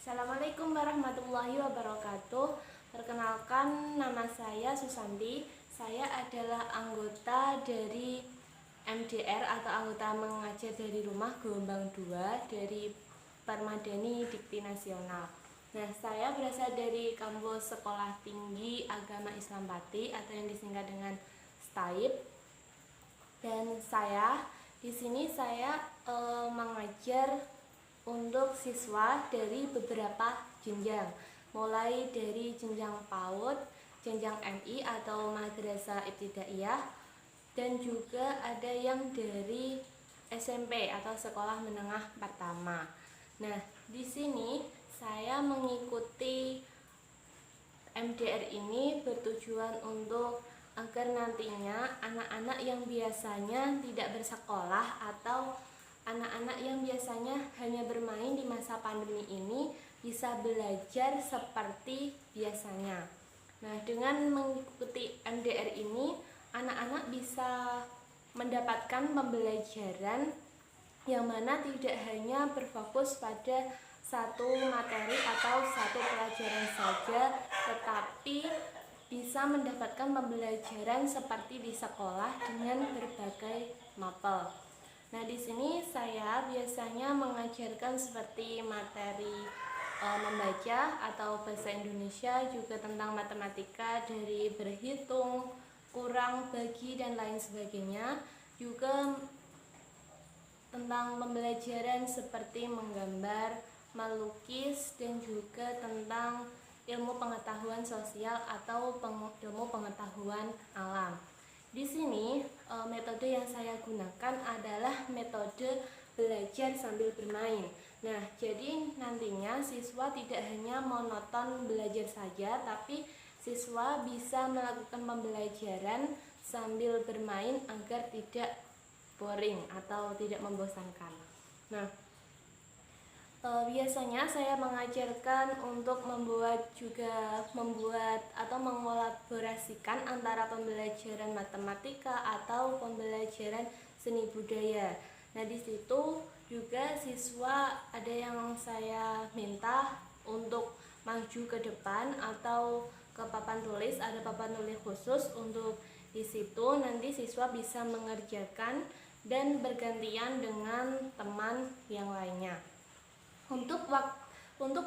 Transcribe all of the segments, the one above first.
Assalamualaikum warahmatullahi wabarakatuh. Perkenalkan, nama saya Susanti. Saya adalah anggota dari MDR atau anggota mengajar dari rumah gelombang 2 dari Permadani Dikti Nasional. Nah, saya berasal dari kampus Sekolah Tinggi Agama Islam Pati atau yang disingkat dengan STAIP. Dan di sini saya mengajar untuk siswa dari beberapa jenjang, mulai dari jenjang PAUD, jenjang MI atau Madrasah Ibtidaiyah, dan juga ada yang dari SMP atau Sekolah Menengah Pertama. Nah, di sini saya mengikuti MDR ini bertujuan untuk agar nantinya anak-anak yang biasanya tidak bersekolah atau anak-anak yang biasanya hanya bermain di masa pandemi ini bisa belajar seperti biasanya. Nah, dengan mengikuti MDR ini, anak-anak bisa mendapatkan pembelajaran yang mana tidak hanya berfokus pada satu materi atau satu pelajaran saja, tetapi bisa mendapatkan pembelajaran seperti di sekolah dengan berbagai mapel. Nah, di sini saya biasanya mengajarkan seperti materi membaca atau bahasa Indonesia, juga tentang matematika dari berhitung, kurang, bagi, dan lain sebagainya. Juga tentang pembelajaran seperti menggambar, melukis, dan juga tentang ilmu pengetahuan sosial atau ilmu pengetahuan alam. Di sini metode yang saya gunakan adalah metode belajar sambil bermain. Nah, jadi nantinya siswa tidak hanya monoton belajar saja, tapi siswa bisa melakukan pembelajaran sambil bermain agar tidak boring atau tidak membosankan. Nah, biasanya saya mengajarkan untuk membuat atau mengolaborasikan antara pembelajaran matematika atau pembelajaran seni budaya. Nah, di situ juga siswa ada yang saya minta untuk maju ke depan atau ke papan tulis, ada papan tulis khusus untuk di situ nanti siswa bisa mengerjakan dan bergantian dengan teman yang lainnya. Untuk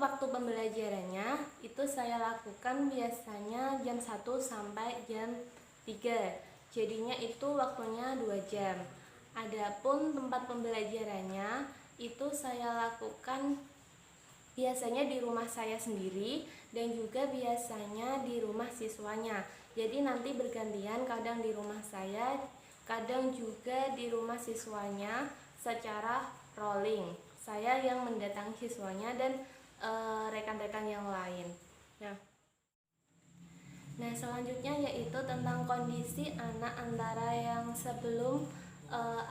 waktu pembelajarannya itu saya lakukan biasanya jam 1 sampai jam 3. Jadinya itu waktunya 2 jam. Adapun tempat pembelajarannya itu saya lakukan biasanya di rumah saya sendiri dan juga biasanya di rumah siswanya. Jadi nanti bergantian, kadang di rumah saya, kadang juga di rumah siswanya secara rolling. Saya yang mendatangi siswanya dan rekan-rekan yang lain. Nah, selanjutnya yaitu tentang kondisi anak antara yang sebelum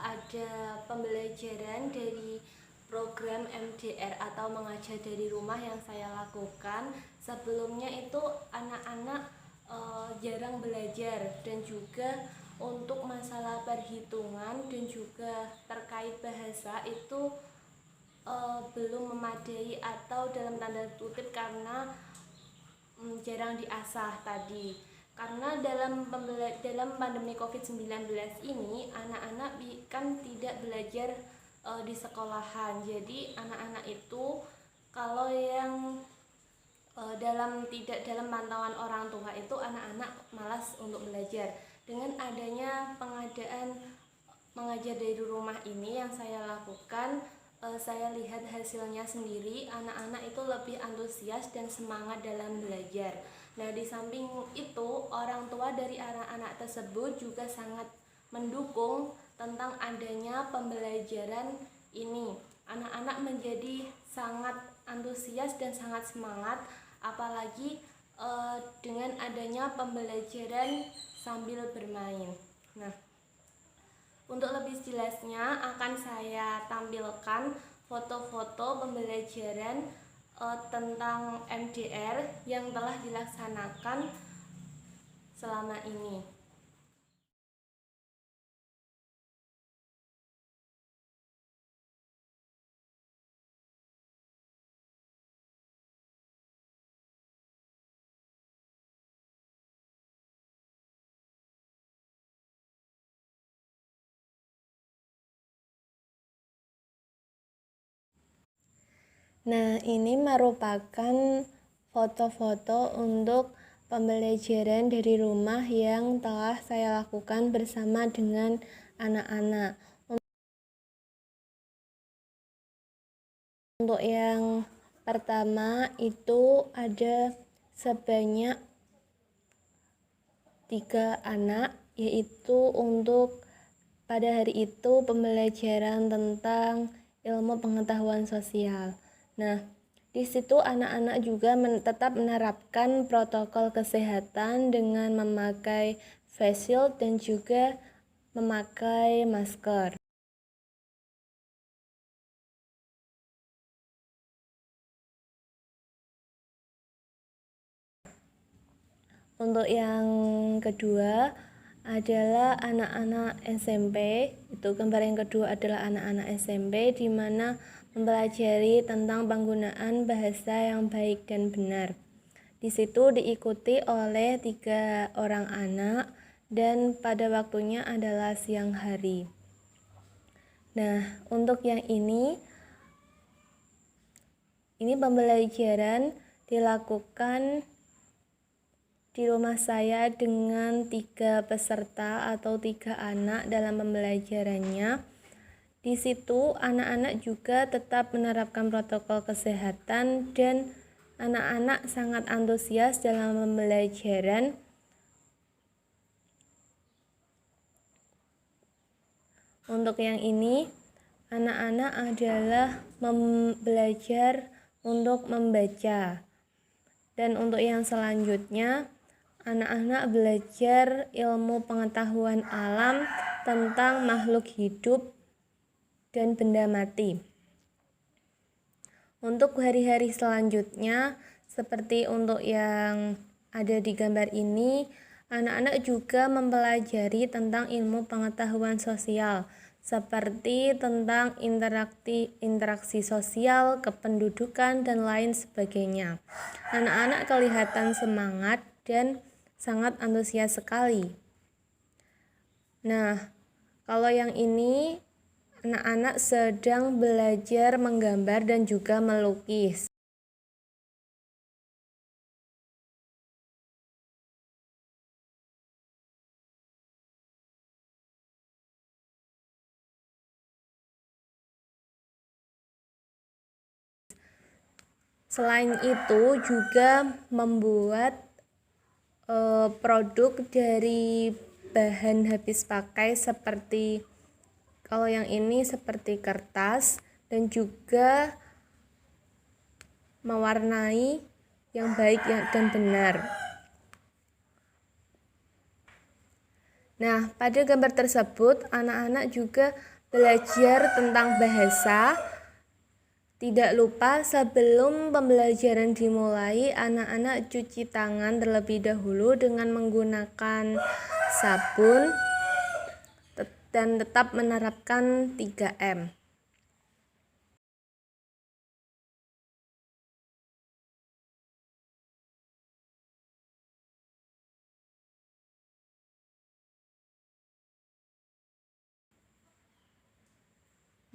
ada pembelajaran dari program MDR atau mengajar dari rumah yang saya lakukan. Sebelumnya itu anak-anak jarang belajar, dan juga untuk masalah perhitungan dan juga terkait bahasa itu belum memadai atau dalam tanda kutip karena jarang diasah tadi. Karena dalam pandemi COVID-19 ini anak-anak kan tidak belajar di sekolahan. Jadi anak-anak itu kalau yang tidak dalam pantauan orang tua itu anak-anak malas untuk belajar. Dengan adanya pengadaan mengajar dari rumah ini yang saya lakukan, saya lihat hasilnya sendiri, anak-anak itu lebih antusias dan semangat dalam belajar. Nah, di samping itu orang tua dari anak-anak tersebut juga sangat mendukung tentang adanya pembelajaran ini. Anak-anak menjadi sangat antusias dan sangat semangat, apalagi dengan adanya pembelajaran sambil bermain. Nah, untuk lebih jelasnya akan saya tampilkan foto-foto pembelajaran tentang MDR yang telah dilaksanakan selama ini. Nah, ini merupakan foto-foto untuk pembelajaran dari rumah yang telah saya lakukan bersama dengan anak-anak. Untuk yang pertama itu ada sebanyak 3 anak, yaitu untuk pada hari itu pembelajaran tentang ilmu pengetahuan sosial. Nah, di situ anak-anak juga tetap menerapkan protokol kesehatan dengan memakai face shield dan juga memakai masker. Untuk yang kedua adalah anak-anak SMP. Itu gambar yang kedua adalah anak-anak SMP di mana mempelajari tentang penggunaan bahasa yang baik dan benar. Di situ diikuti oleh 3 orang anak dan pada waktunya adalah siang hari. Nah, untuk yang ini pembelajaran dilakukan di rumah saya dengan 3 peserta atau 3 anak dalam pembelajarannya. Di situ anak-anak juga tetap menerapkan protokol kesehatan dan anak-anak sangat antusias dalam pembelajaran. Untuk yang ini, anak-anak adalah belajar untuk membaca. Dan untuk yang selanjutnya, anak-anak belajar ilmu pengetahuan alam tentang makhluk hidup dan benda mati. Untuk hari-hari selanjutnya, seperti untuk yang ada di gambar ini, anak-anak juga mempelajari tentang ilmu pengetahuan sosial, seperti tentang interaksi sosial, kependudukan, dan lain sebagainya. Anak-anak kelihatan semangat dan sangat antusias sekali. Nah, kalau yang ini anak-anak sedang belajar menggambar dan juga melukis. Selain itu juga membuat produk dari bahan habis pakai seperti kalau yang ini seperti kertas dan juga mewarnai yang baik dan benar. Nah, pada gambar tersebut anak-anak juga belajar tentang bahasa. Tidak lupa sebelum pembelajaran dimulai, anak-anak cuci tangan terlebih dahulu dengan menggunakan sabun dan tetap menerapkan 3M.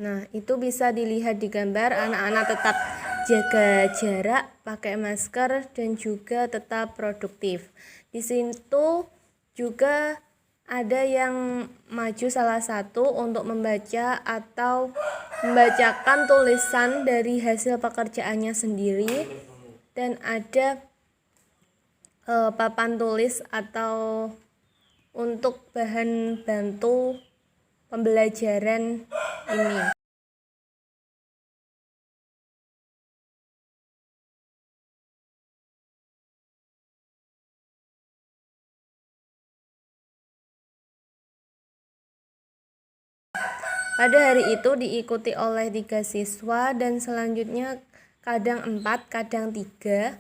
Nah, itu bisa dilihat di gambar, anak-anak tetap jaga jarak, pakai masker, dan juga tetap produktif. Di situ juga ada yang maju salah satu untuk membaca atau membacakan tulisan dari hasil pekerjaannya sendiri, dan ada papan tulis atau untuk bahan bantu pembelajaran ini. Pada hari itu diikuti oleh 3 siswa dan selanjutnya kadang 4, kadang 3.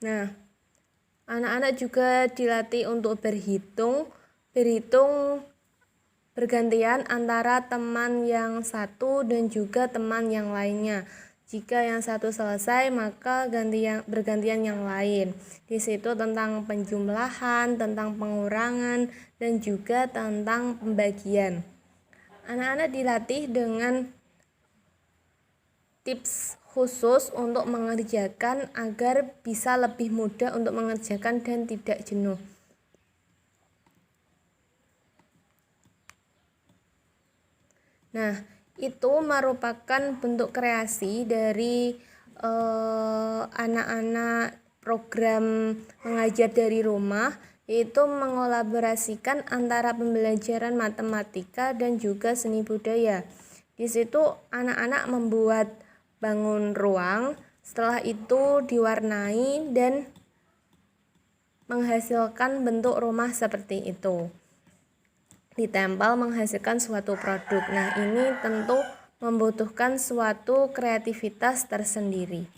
Nah, anak-anak juga dilatih untuk berhitung bergantian antara teman yang satu dan juga teman yang lainnya. Jika yang satu selesai, maka bergantian yang lain. Di situ tentang penjumlahan, tentang pengurangan, dan juga tentang pembagian. Anak-anak dilatih dengan tips khusus untuk mengerjakan agar bisa lebih mudah untuk mengerjakan dan tidak jenuh. Nah, itu merupakan bentuk kreasi dari anak-anak program mengajar dari rumah, yaitu mengolaborasikan antara pembelajaran matematika dan juga seni budaya. Di situ anak-anak membuat bangun ruang, setelah itu diwarnai dan menghasilkan bentuk rumah seperti itu. Ditempel menghasilkan suatu produk. Nah, ini tentu membutuhkan suatu kreativitas tersendiri.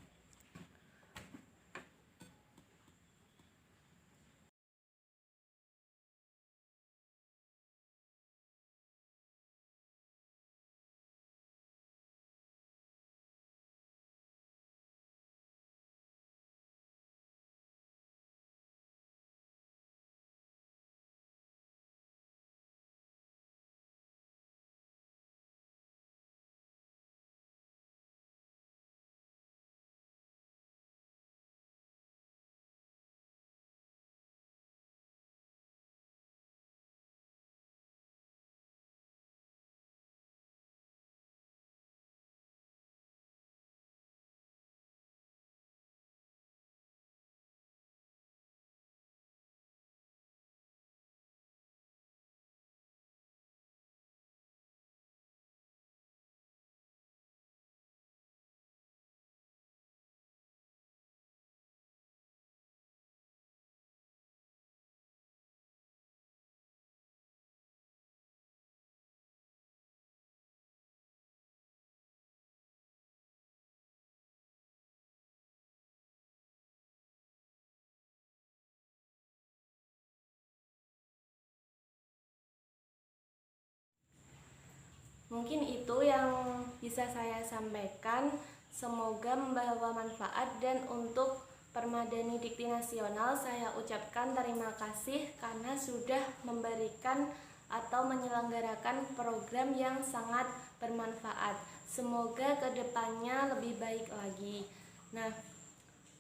Mungkin itu yang bisa saya sampaikan. Semoga membawa manfaat, dan untuk Permadani Dikti Nasional saya ucapkan terima kasih karena sudah memberikan atau menyelenggarakan program yang sangat bermanfaat. Semoga kedepannya lebih baik lagi. Nah,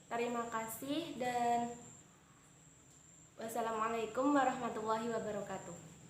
terima kasih dan wassalamualaikum warahmatullahi wabarakatuh.